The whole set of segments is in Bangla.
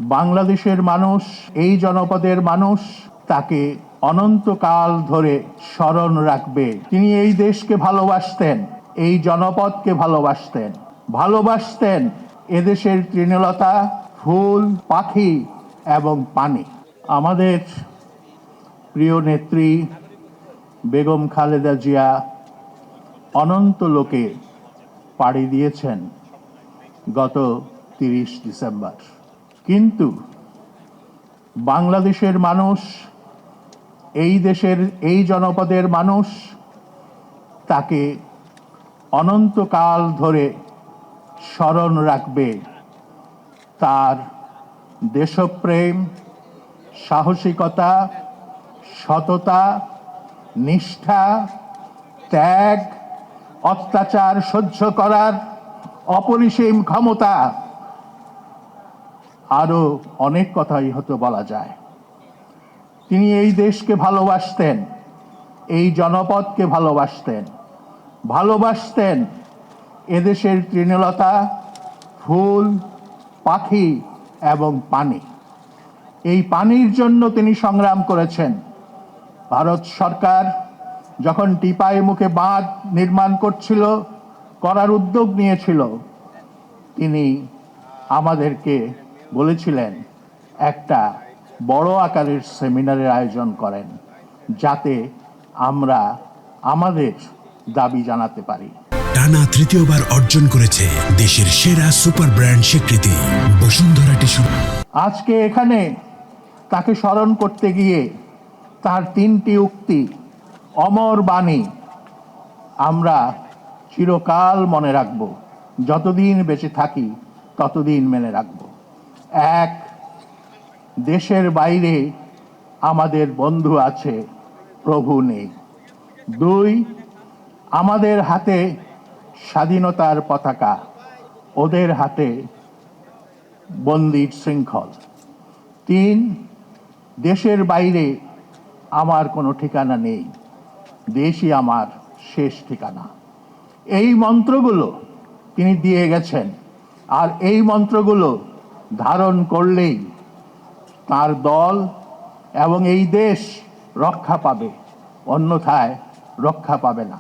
বাংলাদেশের মানুষ, এই জনপদের মানুষ তাকে অনন্তকাল ধরে স্মরণ রাখবে। তিনি এই দেশকে ভালোবাসতেন, এই জনপদকে ভালোবাসতেন এদেশের তৃণলতা, ফুল, পাখি এবং পানি। আমাদের প্রিয় নেত্রী বেগম খালেদা জিয়া অনন্ত লোকে পাড়ি দিয়েছেন গত 30 ডিসেম্বর। কিন্তু বাংলাদেশের মানুষ, এই দেশের এই জনপদের মানুষ তাকে অনন্তকাল ধরে স্মরণ রাখবে। তার দেশপ্রেম, সাহসিকতা, সততা, নিষ্ঠা, ত্যাগ, অত্যাচার সহ্য করার অপরিসীম ক্ষমতা, আরো অনেক কথাই হয়তো বলা যায়। তিনি এই দেশকে ভালোবাসতেন, এই জনপদকে ভালোবাসতেন এদেশের তৃণলতা, ফুল, পাখি এবং পানি। এই পানির জন্য তিনি সংগ্রাম করেছেন। ভারত সরকার যখন টিপাই মুখে বাঁধ নির্মাণ করার উদ্যোগ নিয়েছিল, তিনি আমাদেরকে বলেছিলেন একটা বড় আকারের সেমিনারের আয়োজন করেন, যাতে আমরা আমাদের দাবি জানাতে পারি। টানা তৃতীয়বার অর্জন করেছে দেশের সেরা সুপার ব্র্যান্ড স্বীকৃতি বসুন্ধরা টিস্যু। আজকে এখানে তাকে স্মরণ করতে গিয়ে তার 3টি উক্তি, অমর বাণী আমরা চিরকাল মনে রাখব। যতদিন বেঁচে থাকি ততদিন মনে রাখব। 1, দেশের বাইরে আমাদের বন্ধু আছে, প্রভু নেই। 2, আমাদের হাতে স্বাধীনতার পতাকা, ওদের হাতে বন্দির শৃঙ্খল। 3, দেশের বাইরে আমার কোনো ঠিকানা নেই, দেশই আমার শেষ ঠিকানা। এই মন্ত্রগুলো তিনি দিয়ে গেছেন, আর এই মন্ত্রগুলো ধারণ করলেই তার দল এবং এই দেশ রক্ষা পাবে, অন্যথায় রক্ষা পাবে না।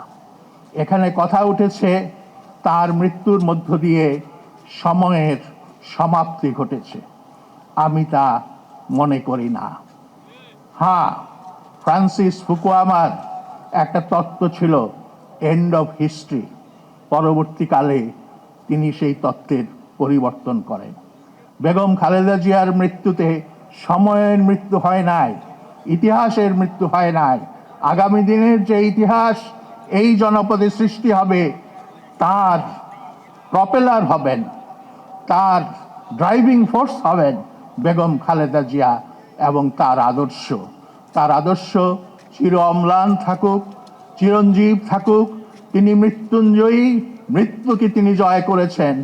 এখানে কথা উঠেছে তার মৃত্যুর মধ্য দিয়ে সময়ের সমাপ্তি ঘটেছে। আমি তা মনে করি না। হ্যাঁ, ফ্রান্সিস ফুকুয়ামার একটা তত্ত্ব ছিল, এন্ড অফ হিস্ট্রি। পরবর্তীকালে তিনি সেই তত্ত্বের পরিবর্তন করেন। বেগম খালেদা জিয়ার মৃত্যুতে সময়ের মৃত্যু হয় নাই, ইতিহাসের মৃত্যু হয় নাই। আগামী দিনের যে ইতিহাস এই জনপদে সৃষ্টি হবে, তার প্রপেলার হবেন, তার ড্রাইভিং ফোর্স হবেন বেগম খালেদা জিয়া এবং তার আদর্শ চির অম্লান থাকুক, চিরঞ্জীব থাকুক। তিনি মৃত্যুঞ্জয়ী, মৃত্যুকে তিনি জয় করেছেন।